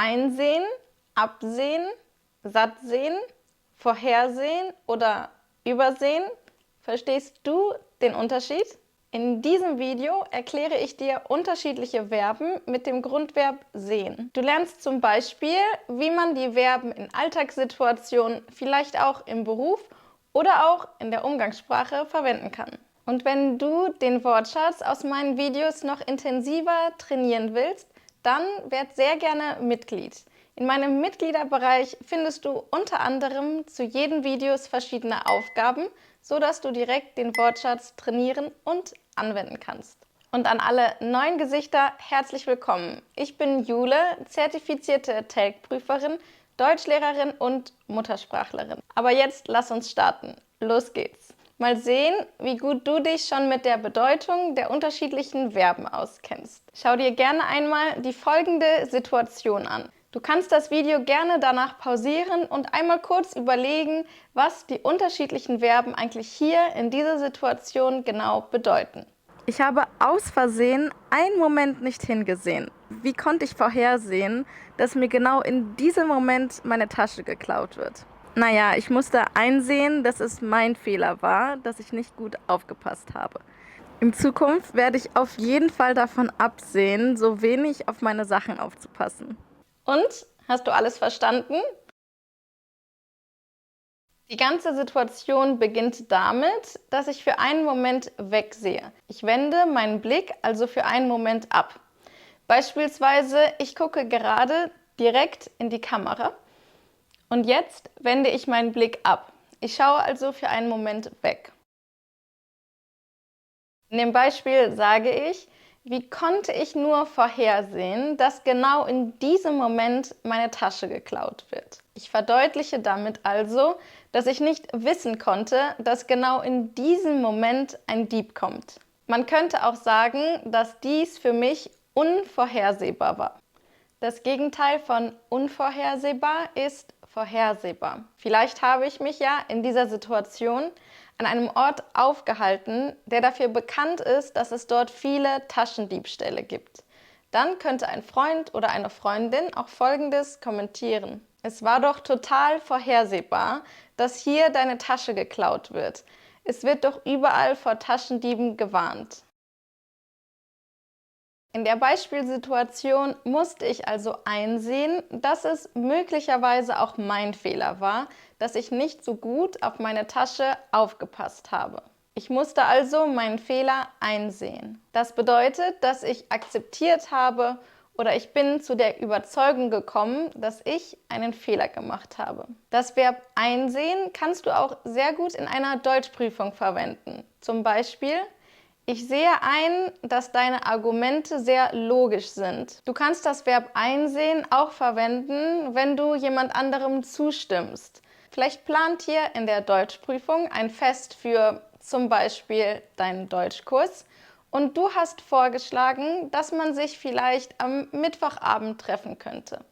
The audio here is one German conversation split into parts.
einsehen, absehen, satt sehen, vorhersehen oder übersehen? Verstehst du den Unterschied? In diesem Video erkläre ich dir unterschiedliche Verben mit dem Grundverb sehen. Du lernst zum Beispiel, wie man die Verben in Alltagssituationen, vielleicht auch im Beruf oder auch in der Umgangssprache verwenden kann. Und wenn du den Wortschatz aus meinen Videos noch intensiver trainieren willst, dann werd sehr gerne Mitglied. In meinem Mitgliederbereich findest du unter anderem zu jedem Videos verschiedene Aufgaben, sodass du direkt den Wortschatz trainieren und anwenden kannst. Und an alle neuen Gesichter herzlich willkommen. Ich bin Jule, zertifizierte TELC-Prüferin, Deutschlehrerin und Muttersprachlerin. Aber jetzt lass uns starten. Los geht's! Mal sehen, wie gut du dich schon mit der Bedeutung der unterschiedlichen Verben auskennst. Schau dir gerne einmal die folgende Situation an. Du kannst das Video gerne danach pausieren und einmal kurz überlegen, was die unterschiedlichen Verben eigentlich hier in dieser Situation genau bedeuten. Ich habe aus Versehen einen Moment nicht hingesehen. Wie konnte ich vorhersehen, dass mir genau in diesem Moment meine Tasche geklaut wird? Naja, ich musste einsehen, dass es mein Fehler war, dass ich nicht gut aufgepasst habe. In Zukunft werde ich auf jeden Fall davon absehen, so wenig auf meine Sachen aufzupassen. Und? Hast du alles verstanden? Die ganze Situation beginnt damit, dass ich für einen Moment wegsehe. Ich wende meinen Blick also für einen Moment ab. Beispielsweise, ich gucke gerade direkt in die Kamera und jetzt wende ich meinen Blick ab. Ich schaue also für einen Moment weg. In dem Beispiel sage ich, wie konnte ich nur vorhersehen, dass genau in diesem Moment meine Tasche geklaut wird? Ich verdeutliche damit also, dass ich nicht wissen konnte, dass genau in diesem Moment ein Dieb kommt. Man könnte auch sagen, dass dies für mich unvorhersehbar war. Das Gegenteil von unvorhersehbar ist vorhersehbar. Vielleicht habe ich mich ja in dieser Situation an einem Ort aufgehalten, der dafür bekannt ist, dass es dort viele Taschendiebstähle gibt. Dann könnte ein Freund oder eine Freundin auch Folgendes kommentieren: Es war doch total vorhersehbar, dass hier deine Tasche geklaut wird. Es wird doch überall vor Taschendieben gewarnt. In der Beispielsituation musste ich also einsehen, dass es möglicherweise auch mein Fehler war, dass ich nicht so gut auf meine Tasche aufgepasst habe. Ich musste also meinen Fehler einsehen. Das bedeutet, dass ich akzeptiert habe oder ich bin zu der Überzeugung gekommen, dass ich einen Fehler gemacht habe. Das Verb einsehen kannst du auch sehr gut in einer Deutschprüfung verwenden. Zum Beispiel: Ich sehe ein, dass deine Argumente sehr logisch sind. Du kannst das Verb einsehen auch verwenden, wenn du jemand anderem zustimmst. Vielleicht plant ihr in der Deutschprüfung ein Fest für zum Beispiel deinen Deutschkurs und du hast vorgeschlagen, dass man sich vielleicht am Mittwochabend treffen könnte.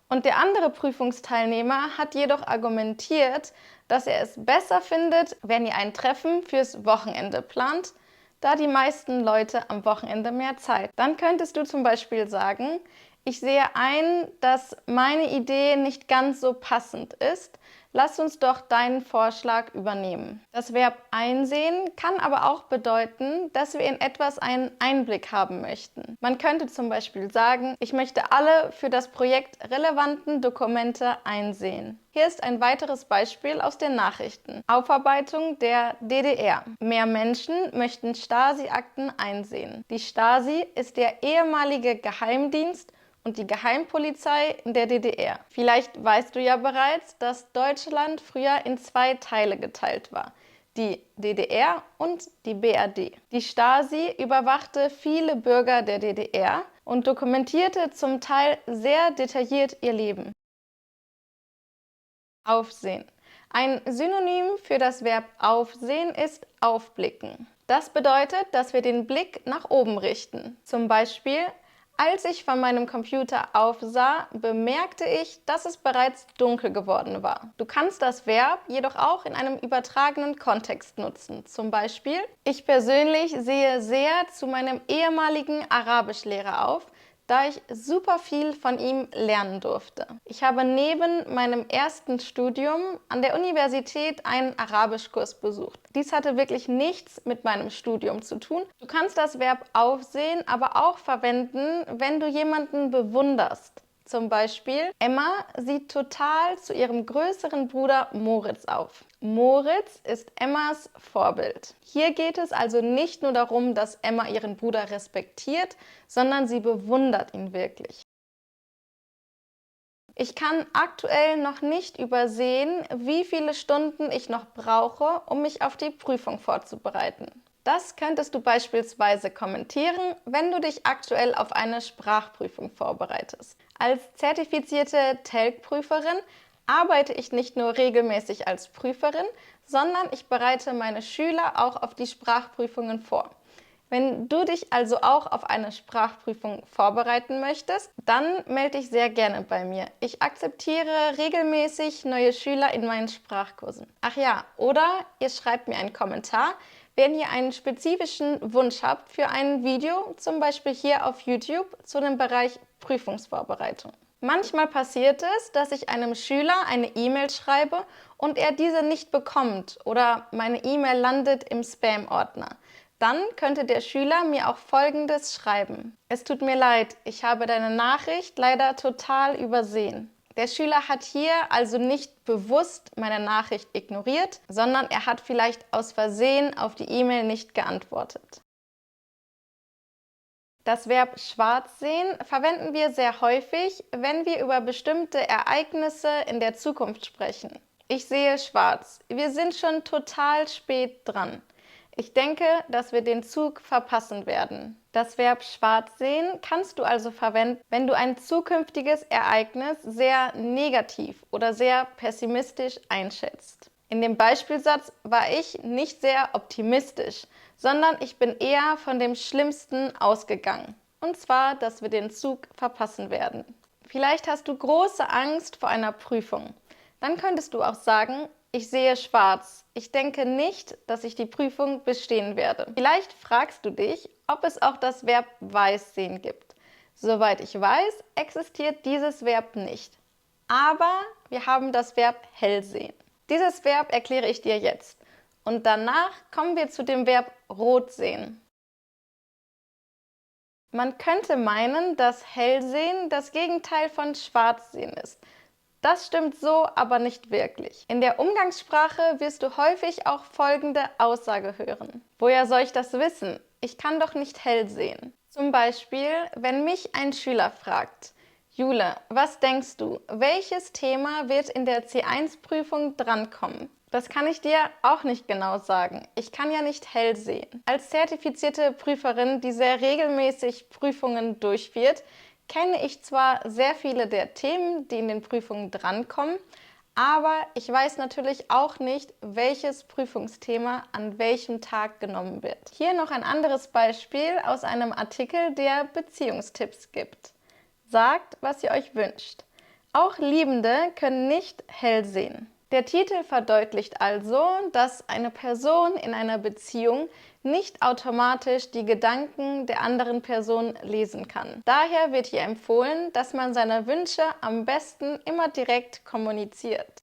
Und der andere Prüfungsteilnehmer hat jedoch argumentiert, dass er es besser findet, wenn ihr ein Treffen fürs Wochenende plant, da die meisten Leute am Wochenende mehr Zeit. Dann könntest du zum Beispiel sagen: Ich sehe ein, dass meine Idee nicht ganz so passend ist. Lass uns doch deinen Vorschlag übernehmen. Das Verb einsehen kann aber auch bedeuten, dass wir in etwas einen Einblick haben möchten. Man könnte zum Beispiel sagen: Ich möchte alle für das Projekt relevanten Dokumente einsehen. Hier ist ein weiteres Beispiel aus den Nachrichten. Aufarbeitung der DDR. Mehr Menschen möchten Stasi-Akten einsehen. Die Stasi ist der ehemalige Geheimdienst und die Geheimpolizei in der DDR. Vielleicht weißt du ja bereits, dass Deutschland früher in zwei Teile geteilt war: die DDR und die BRD. Die Stasi überwachte viele Bürger der DDR und dokumentierte zum Teil sehr detailliert ihr Leben. Aufsehen. Ein Synonym für das Verb aufsehen ist aufblicken. Das bedeutet, dass wir den Blick nach oben richten. Zum Beispiel: Als ich von meinem Computer aufsah, bemerkte ich, dass es bereits dunkel geworden war. Du kannst das Verb jedoch auch in einem übertragenen Kontext nutzen. Zum Beispiel: Ich persönlich sehe sehr zu meinem ehemaligen Arabischlehrer auf, da ich super viel von ihm lernen durfte. Ich habe neben meinem ersten Studium an der Universität einen Arabischkurs besucht. Dies hatte wirklich nichts mit meinem Studium zu tun. Du kannst das Verb aufsehen, aber auch verwenden, wenn du jemanden bewunderst. Zum Beispiel, Emma sieht total zu ihrem größeren Bruder Moritz auf. Moritz ist Emmas Vorbild. Hier geht es also nicht nur darum, dass Emma ihren Bruder respektiert, sondern sie bewundert ihn wirklich. Ich kann aktuell noch nicht übersehen, wie viele Stunden ich noch brauche, um mich auf die Prüfung vorzubereiten. Das könntest du beispielsweise kommentieren, wenn du dich aktuell auf eine Sprachprüfung vorbereitest. Als zertifizierte TELC-Prüferin arbeite ich nicht nur regelmäßig als Prüferin, sondern ich bereite meine Schüler auch auf die Sprachprüfungen vor. Wenn du dich also auch auf eine Sprachprüfung vorbereiten möchtest, dann melde dich sehr gerne bei mir. Ich akzeptiere regelmäßig neue Schüler in meinen Sprachkursen. Ach ja, oder ihr schreibt mir einen Kommentar, wenn ihr einen spezifischen Wunsch habt für ein Video, zum Beispiel hier auf YouTube, zu dem Bereich Prüfungsvorbereitung. Manchmal passiert es, dass ich einem Schüler eine E-Mail schreibe und er diese nicht bekommt oder meine E-Mail landet im Spam-Ordner. Dann könnte der Schüler mir auch Folgendes schreiben: Es tut mir leid, ich habe deine Nachricht leider total übersehen. Der Schüler hat hier also nicht bewusst meine Nachricht ignoriert, sondern er hat vielleicht aus Versehen auf die E-Mail nicht geantwortet. Das Verb schwarz sehen verwenden wir sehr häufig, wenn wir über bestimmte Ereignisse in der Zukunft sprechen. Ich sehe schwarz. Wir sind schon total spät dran. Ich denke, dass wir den Zug verpassen werden. Das Verb schwarz sehen kannst du also verwenden, wenn du ein zukünftiges Ereignis sehr negativ oder sehr pessimistisch einschätzt. In dem Beispielsatz war ich nicht sehr optimistisch, sondern ich bin eher von dem Schlimmsten ausgegangen. Und zwar, dass wir den Zug verpassen werden. Vielleicht hast du große Angst vor einer Prüfung. Dann könntest du auch sagen: Ich sehe schwarz. Ich denke nicht, dass ich die Prüfung bestehen werde. Vielleicht fragst du dich, ob es auch das Verb weiß sehen gibt. Soweit ich weiß, existiert dieses Verb nicht. Aber wir haben das Verb hell sehen. Dieses Verb erkläre ich dir jetzt. Und danach kommen wir zu dem Verb rot sehen. Man könnte meinen, dass Hellsehen das Gegenteil von Schwarzsehen ist. Das stimmt so aber nicht wirklich. In der Umgangssprache wirst du häufig auch folgende Aussage hören: Woher soll ich das wissen? Ich kann doch nicht hell sehen. Zum Beispiel, wenn mich ein Schüler fragt: Jule, was denkst du, welches Thema wird in der C1-Prüfung drankommen? Das kann ich dir auch nicht genau sagen. Ich kann ja nicht hell sehen. Als zertifizierte Prüferin, die sehr regelmäßig Prüfungen durchführt, kenne ich zwar sehr viele der Themen, die in den Prüfungen drankommen, aber ich weiß natürlich auch nicht, welches Prüfungsthema an welchem Tag genommen wird. Hier noch ein anderes Beispiel aus einem Artikel, der Beziehungstipps gibt. Sagt, was ihr euch wünscht. Auch Liebende können nicht hell sehen. Der Titel verdeutlicht also, dass eine Person in einer Beziehung nicht automatisch die Gedanken der anderen Person lesen kann. Daher wird hier empfohlen, dass man seine Wünsche am besten immer direkt kommuniziert.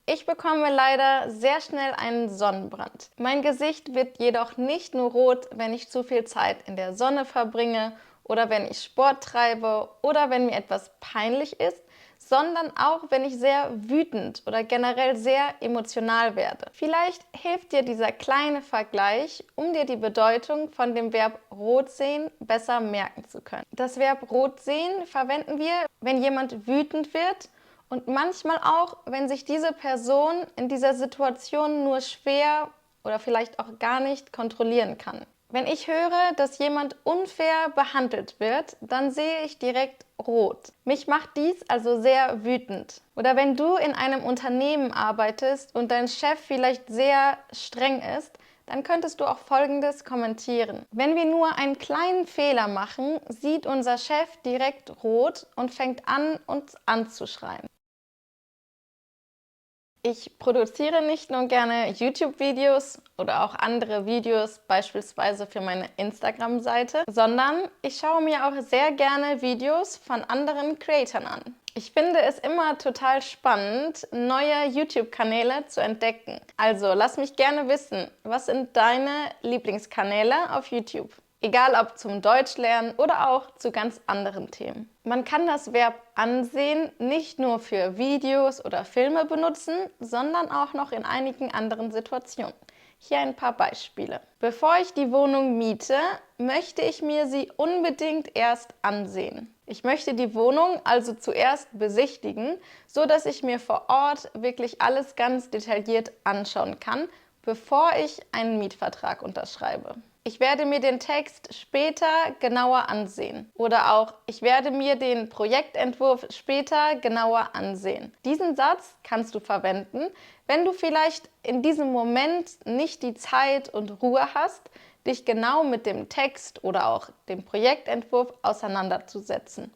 Ich bekomme leider sehr schnell einen Sonnenbrand. Mein Gesicht wird jedoch nicht nur rot, wenn ich zu viel Zeit in der Sonne verbringe oder wenn ich Sport treibe oder wenn mir etwas peinlich ist, sondern auch, wenn ich sehr wütend oder generell sehr emotional werde. Vielleicht hilft dir dieser kleine Vergleich, um dir die Bedeutung von dem Verb rot sehen besser merken zu können. Das Verb rot sehen verwenden wir, wenn jemand wütend wird und manchmal auch, wenn sich diese Person in dieser Situation nur schwer oder vielleicht auch gar nicht kontrollieren kann. Wenn ich höre, dass jemand unfair behandelt wird, dann sehe ich direkt rot. Mich macht dies also sehr wütend. Oder wenn du in einem Unternehmen arbeitest und dein Chef vielleicht sehr streng ist, dann könntest du auch Folgendes kommentieren: Wenn wir nur einen kleinen Fehler machen, sieht unser Chef direkt rot und fängt an, uns anzuschreien. Ich produziere nicht nur gerne YouTube-Videos oder auch andere Videos, beispielsweise für meine Instagram-Seite, sondern ich schaue mir auch sehr gerne Videos von anderen Creatoren an. Ich finde es immer total spannend, neue YouTube-Kanäle zu entdecken. Also lass mich gerne wissen, was sind deine Lieblingskanäle auf YouTube? Egal ob zum Deutschlernen oder auch zu ganz anderen Themen. Man kann das Verb ansehen nicht nur für Videos oder Filme benutzen, sondern auch noch in einigen anderen Situationen. Hier ein paar Beispiele. Bevor ich die Wohnung miete, möchte ich mir sie unbedingt erst ansehen. Ich möchte die Wohnung also zuerst besichtigen, so dass ich mir vor Ort wirklich alles ganz detailliert anschauen kann, bevor ich einen Mietvertrag unterschreibe. Ich werde mir den Text später genauer ansehen. Oder auch, ich werde mir den Projektentwurf später genauer ansehen. Diesen Satz kannst du verwenden, wenn du vielleicht in diesem Moment nicht die Zeit und Ruhe hast, dich genau mit dem Text oder auch dem Projektentwurf auseinanderzusetzen.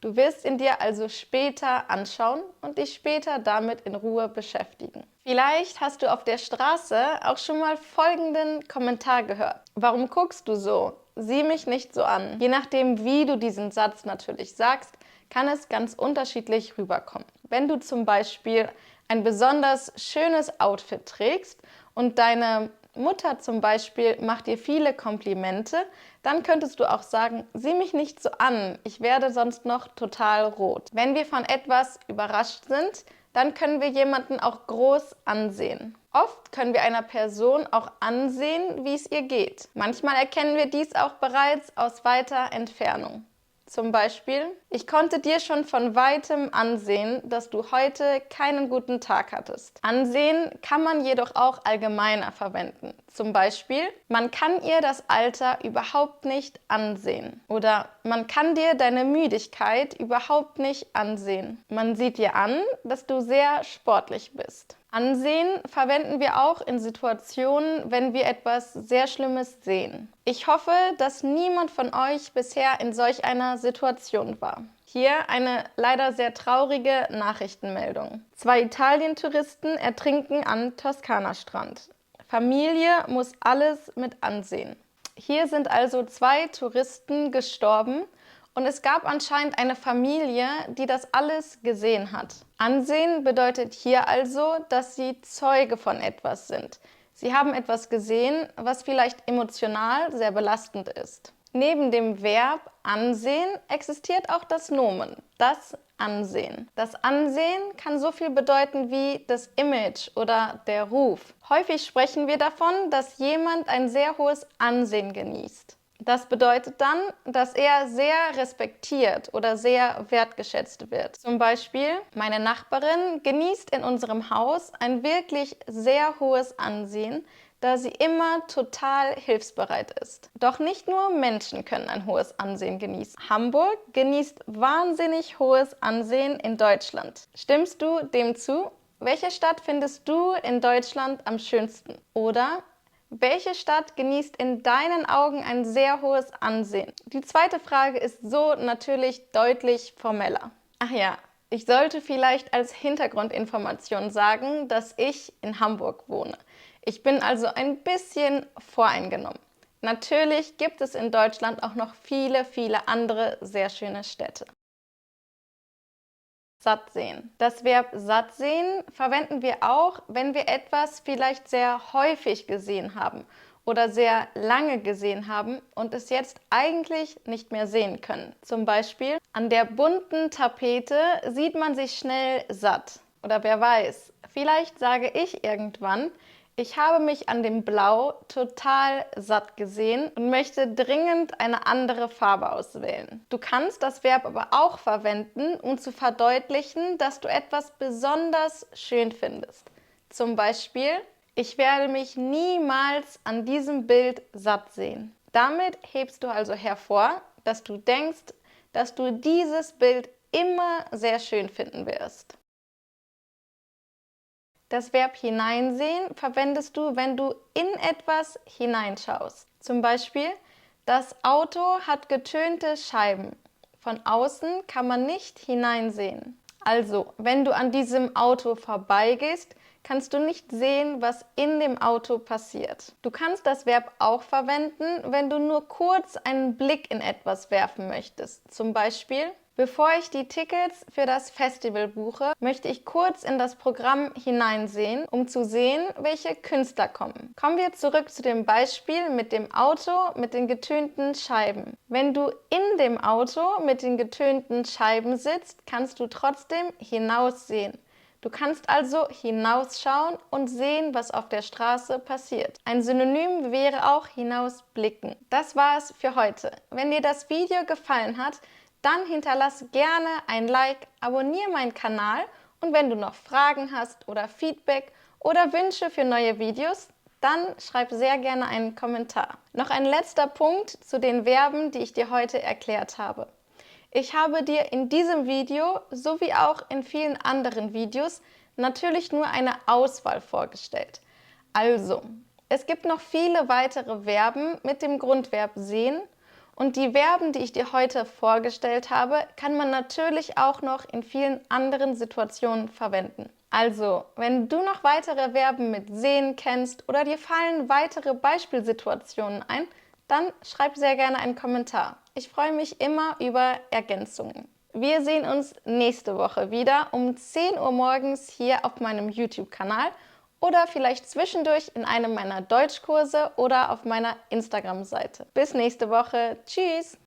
Du wirst ihn dir also später anschauen und dich später damit in Ruhe beschäftigen. Vielleicht hast du auf der Straße auch schon mal folgenden Kommentar gehört. Warum guckst du so? Sieh mich nicht so an. Je nachdem, wie du diesen Satz natürlich sagst, kann es ganz unterschiedlich rüberkommen. Wenn du zum Beispiel ein besonders schönes Outfit trägst und deine Mutter zum Beispiel macht dir viele Komplimente, dann könntest du auch sagen, sieh mich nicht so an, ich werde sonst noch total rot. Wenn wir von etwas überrascht sind, dann können wir jemanden auch groß ansehen. Oft können wir einer Person auch ansehen, wie es ihr geht. Manchmal erkennen wir dies auch bereits aus weiter Entfernung. Zum Beispiel, ich konnte dir schon von weitem ansehen, dass du heute keinen guten Tag hattest. Ansehen kann man jedoch auch allgemeiner verwenden. Zum Beispiel, man kann ihr das Alter überhaupt nicht ansehen. Oder man kann dir deine Müdigkeit überhaupt nicht ansehen. Man sieht dir an, dass du sehr sportlich bist. Ansehen verwenden wir auch in Situationen, wenn wir etwas sehr Schlimmes sehen. Ich hoffe, dass niemand von euch bisher in solch einer Situation war. Hier eine leider sehr traurige Nachrichtenmeldung. 2 Italien-Touristen ertrinken am Toskana-Strand. Familie muss alles mit ansehen. Hier sind also 2 Touristen gestorben. Und es gab anscheinend eine Familie, die das alles gesehen hat. Ansehen bedeutet hier also, dass sie Zeuge von etwas sind. Sie haben etwas gesehen, was vielleicht emotional sehr belastend ist. Neben dem Verb ansehen existiert auch das Nomen, das Ansehen. Das Ansehen kann so viel bedeuten wie das Image oder der Ruf. Häufig sprechen wir davon, dass jemand ein sehr hohes Ansehen genießt. Das bedeutet dann, dass er sehr respektiert oder sehr wertgeschätzt wird. Zum Beispiel, meine Nachbarin genießt in unserem Haus ein wirklich sehr hohes Ansehen, da sie immer total hilfsbereit ist. Doch nicht nur Menschen können ein hohes Ansehen genießen. Hamburg genießt wahnsinnig hohes Ansehen in Deutschland. Stimmst du dem zu? Welche Stadt findest du in Deutschland am schönsten? Oder welche Stadt genießt in deinen Augen ein sehr hohes Ansehen? Die zweite Frage ist so natürlich deutlich formeller. Ach ja, ich sollte vielleicht als Hintergrundinformation sagen, dass ich in Hamburg wohne. Ich bin also ein bisschen voreingenommen. Natürlich gibt es in Deutschland auch noch viele, viele andere sehr schöne Städte. Satt sehen. Das Verb satt sehen verwenden wir auch, wenn wir etwas vielleicht sehr häufig gesehen haben oder sehr lange gesehen haben und es jetzt eigentlich nicht mehr sehen können. Zum Beispiel, an der bunten Tapete sieht man sich schnell satt. Oder wer weiß, vielleicht sage ich irgendwann, ich habe mich an dem Blau total satt gesehen und möchte dringend eine andere Farbe auswählen. Du kannst das Verb aber auch verwenden, um zu verdeutlichen, dass du etwas besonders schön findest. Zum Beispiel, ich werde mich niemals an diesem Bild satt sehen. Damit hebst du also hervor, dass du denkst, dass du dieses Bild immer sehr schön finden wirst. Das Verb hineinsehen verwendest du, wenn du in etwas hineinschaust. Zum Beispiel, das Auto hat getönte Scheiben. Von außen kann man nicht hineinsehen. Also, wenn du an diesem Auto vorbeigehst, kannst du nicht sehen, was in dem Auto passiert. Du kannst das Verb auch verwenden, wenn du nur kurz einen Blick in etwas werfen möchtest. Zum Beispiel: Bevor ich die Tickets für das Festival buche, möchte ich kurz in das Programm hineinsehen, um zu sehen, welche Künstler kommen. Kommen wir zurück zu dem Beispiel mit dem Auto mit den getönten Scheiben. Wenn du in dem Auto mit den getönten Scheiben sitzt, kannst du trotzdem hinaussehen. Du kannst also hinausschauen und sehen, was auf der Straße passiert. Ein Synonym wäre auch hinausblicken. Das war es für heute. Wenn dir das Video gefallen hat, dann hinterlass gerne ein Like, abonniere meinen Kanal und wenn du noch Fragen hast oder Feedback oder Wünsche für neue Videos, dann schreib sehr gerne einen Kommentar. Noch ein letzter Punkt zu den Verben, die ich dir heute erklärt habe. Ich habe dir in diesem Video sowie auch in vielen anderen Videos natürlich nur eine Auswahl vorgestellt. Also, es gibt noch viele weitere Verben mit dem Grundverb sehen. Und die Verben, die ich dir heute vorgestellt habe, kann man natürlich auch noch in vielen anderen Situationen verwenden. Also, wenn du noch weitere Verben mit sehen kennst oder dir fallen weitere Beispielsituationen ein, dann schreib sehr gerne einen Kommentar. Ich freue mich immer über Ergänzungen. Wir sehen uns nächste Woche wieder um 10 Uhr morgens hier auf meinem YouTube-Kanal oder vielleicht zwischendurch in einem meiner Deutschkurse oder auf meiner Instagram-Seite. Bis nächste Woche. Tschüss!